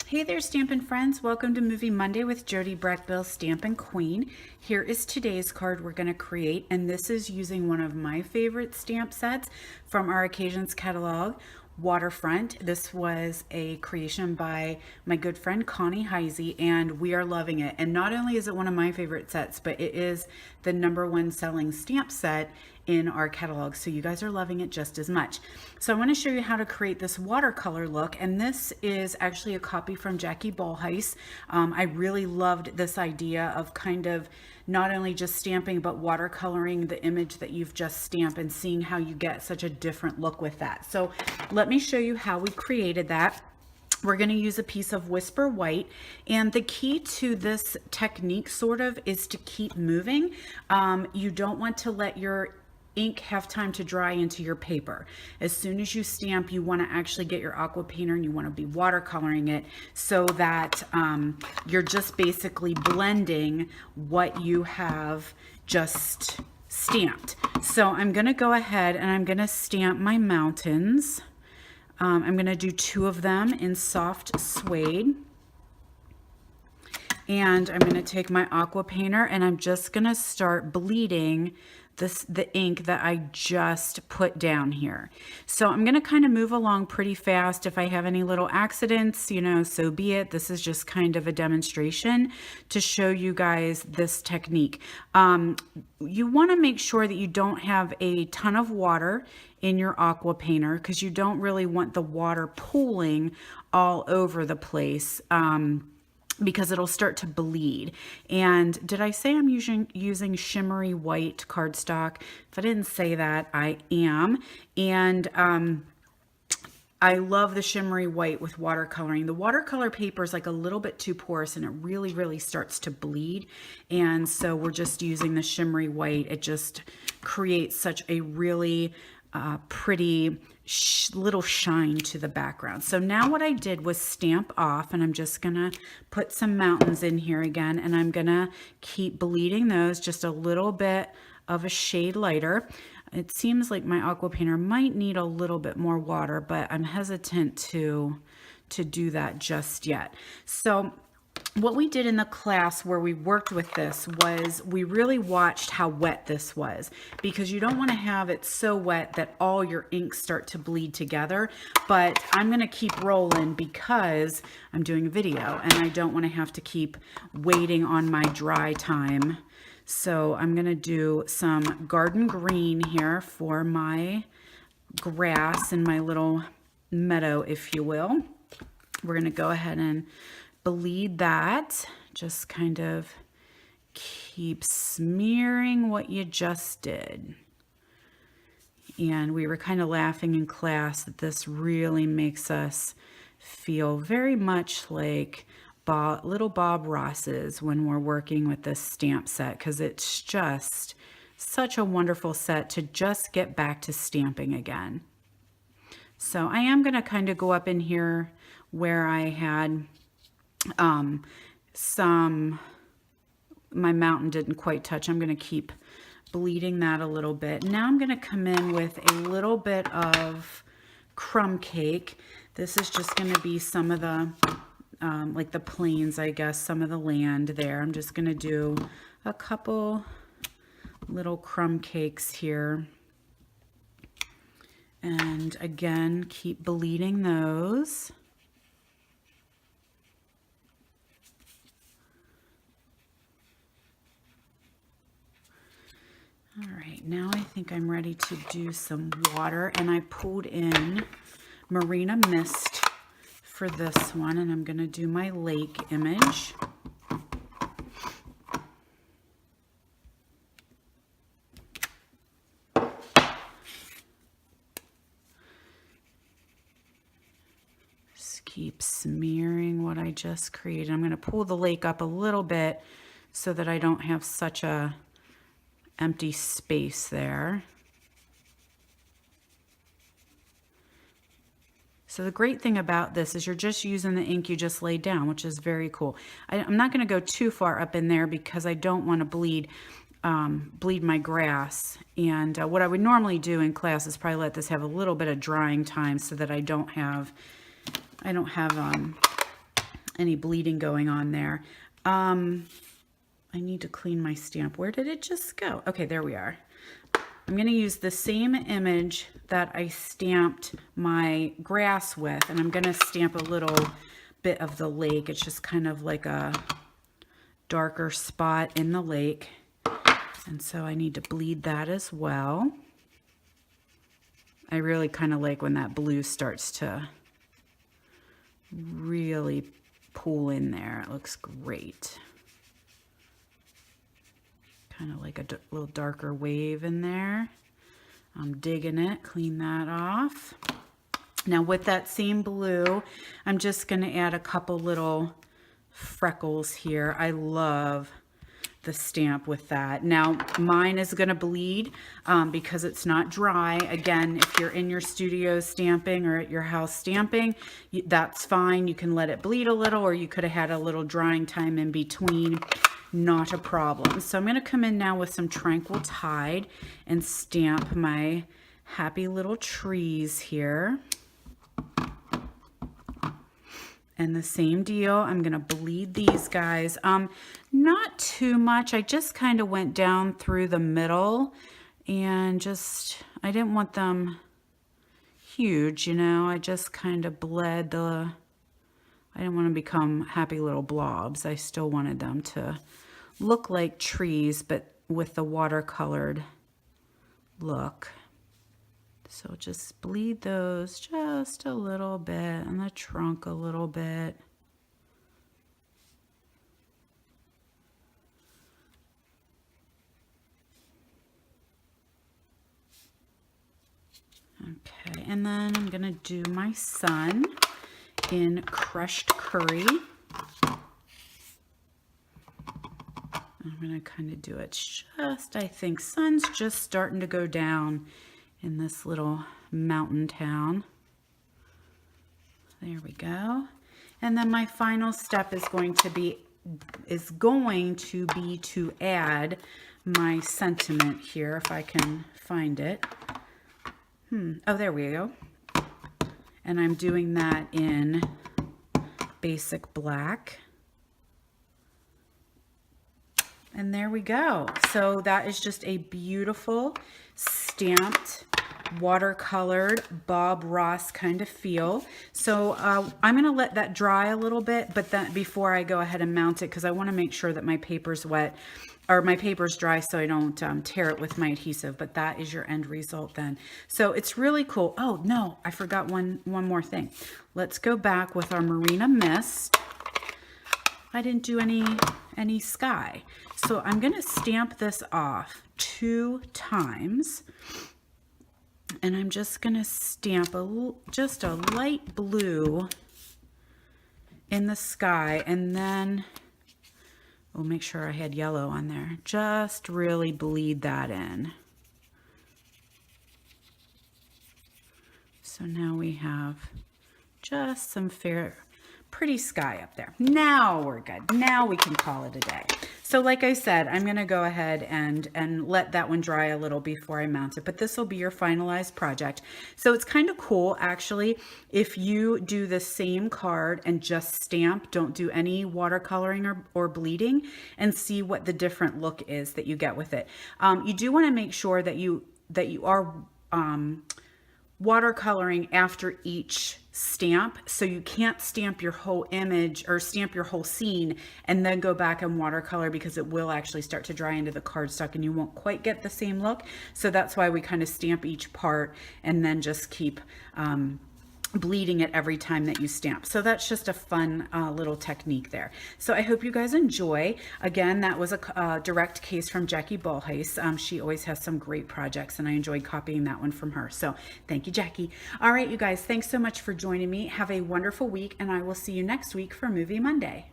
Hey there, Stampin' friends. Welcome to Movie Monday with Jody, Brechbill, Stampin' Queen. Here is today's card we're going to create, and this is using one of my favorite stamp sets from our Occasions catalog, Waterfront. This was a creation by my good friend Connie Heisey, and we are loving it. And not only is it one of my favorite sets, but it is the #1 selling stamp set in our catalog, so you guys are loving it just as much. So I want to show you how to create this watercolor look, and this is actually a copy from Jackie Ballheis. I really loved this idea of kind of not only just stamping but watercoloring the image that you've just stamped and seeing how you get such a different look with that. So let me show you how we created that. We're going to use a piece of Whisper White, and the key to this technique sort of is to keep moving. You don't want to let your ink have time to dry into your paper. As soon as you stamp, you want to actually get your aqua painter and you want to be watercoloring it so that you're just basically blending what you have just stamped. So I'm going to go ahead and I'm going to stamp my mountains. I'm going to do 2 of them in soft suede. And I'm going to take my aqua painter and I'm just going to start bleeding the ink that I just put down here. So I'm going to kind of move along pretty fast. If I have any little accidents, you know, so be it. This is just kind of a demonstration to show you guys this technique. You want to make sure that you don't have a ton of water in your aqua painter because you don't really want the water pooling all over the place. Because it'll start to bleed. And did I say I'm using shimmery white cardstock? If I didn't say that, I am. And I love the shimmery white with watercoloring. The watercolor paper is like a little bit too porous and it really, really starts to bleed. And so we're just using the shimmery white. It just creates such a really pretty little shine to the background. So now what I did was stamp off, and I'm just gonna put some mountains in here again, and I'm gonna keep bleeding those just a little bit of a shade lighter. It seems like my aqua painter might need a little bit more water, but I'm hesitant to do that just yet. So what we did in the class where we worked with this was we really watched how wet this was, because you don't want to have it so wet that all your inks start to bleed together. But I'm going to keep rolling because I'm doing a video and I don't want to have to keep waiting on my dry time. So I'm going to do some garden green here for my grass and my little meadow, if you will. We're going to go ahead and bleed that. Just kind of keep smearing what you just did. And we were kind of laughing in class that this really makes us feel very much like little Bob Rosses when we're working with this stamp set, because it's just such a wonderful set to just get back to stamping again. So I am going to kind of go up in here where I had my mountain didn't quite touch. I'm going to keep bleeding that a little bit. Now I'm going to come in with a little bit of crumb cake. This is just going to be some of the like the plains, I guess, some of the land there. I'm just going to do a couple little crumb cakes here. And again, keep bleeding those. All right, now I think I'm ready to do some water, and I pulled in Marina Mist for this one, and I'm going to do my lake image. Just keep smearing what I just created. I'm going to pull the lake up a little bit so that I don't have such a empty space there. So the great thing about this is you're just using the ink you just laid down, which is very cool. I'm not going to go too far up in there because I don't want to bleed my grass. And what I would normally do in class is probably let this have a little bit of drying time so that I don't have any bleeding going on there. I need to clean my stamp. Where did it just go? Okay, there we are. I'm going to use the same image that I stamped my grass with, and I'm going to stamp a little bit of the lake. It's just kind of like a darker spot in the lake. And so I need to bleed that as well. I really kind of like when that blue starts to really pull in there. It looks great. Kind of like a little darker wave in there. I'm digging it. Clean that off. Now with that same blue, I'm just going to add a couple little freckles here. I love the stamp with that. Now mine is going to bleed because it's not dry. Again, if you're in your studio stamping or at your house stamping, that's fine. You can let it bleed a little, or you could have had a little drying time in between. Not a problem. So I'm going to come in now with some Tranquil Tide and stamp my happy little trees here. And the same deal, I'm going to bleed these guys. Not too much. I just kind of went down through the middle and just, I didn't want them huge, you know. I just kind of bled the, I didn't want to become happy little blobs. I still wanted them to look like trees, but with the watercolored look. So just bleed those just a little bit, and the trunk a little bit. Okay, and then I'm gonna do my sun in crushed curry. I'm going to kind of do it just, I think sun's just starting to go down in this little mountain town. There we go. And then my final step is going to be to add my sentiment here, if I can find it. Oh, there we go. And I'm doing that in basic black. And there we go. So that is just a beautiful stamped, watercolored Bob Ross kind of feel. So I'm gonna let that dry a little bit, but then before I go ahead and mount it, because I wanna make sure that my paper's wet, or my paper's dry, so I don't tear it with my adhesive. But that is your end result then. So it's really cool. Oh no, I forgot one more thing. Let's go back with our Marina Mist. I didn't do any sky. So I'm going to stamp this off 2 times. And I'm just going to stamp just a light blue in the sky. And then we'll make sure I had yellow on there. Just really bleed that in. So now we have just some pretty sky up there. Now we're good. Now we can call it a day. So like I said, I'm going to go ahead and let that one dry a little before I mount it, but this will be your finalized project. So it's kind of cool actually if you do the same card and just stamp, don't do any watercoloring or bleeding, and see what the different look is that you get with it. You do want to make sure that you are watercoloring after each stamp, so you can't stamp your whole image or stamp your whole scene and then go back and watercolor, because it will actually start to dry into the cardstock and you won't quite get the same look. So that's why we kind of stamp each part and then just keep bleeding it every time that you stamp. So that's just a fun little technique there. So I hope you guys enjoy. Again, that was a direct case from Jackie Ballheis. She always has some great projects and I enjoyed copying that one from her. So thank you, Jackie. All right, you guys, thanks so much for joining me. Have a wonderful week and I will see you next week for Movie Monday.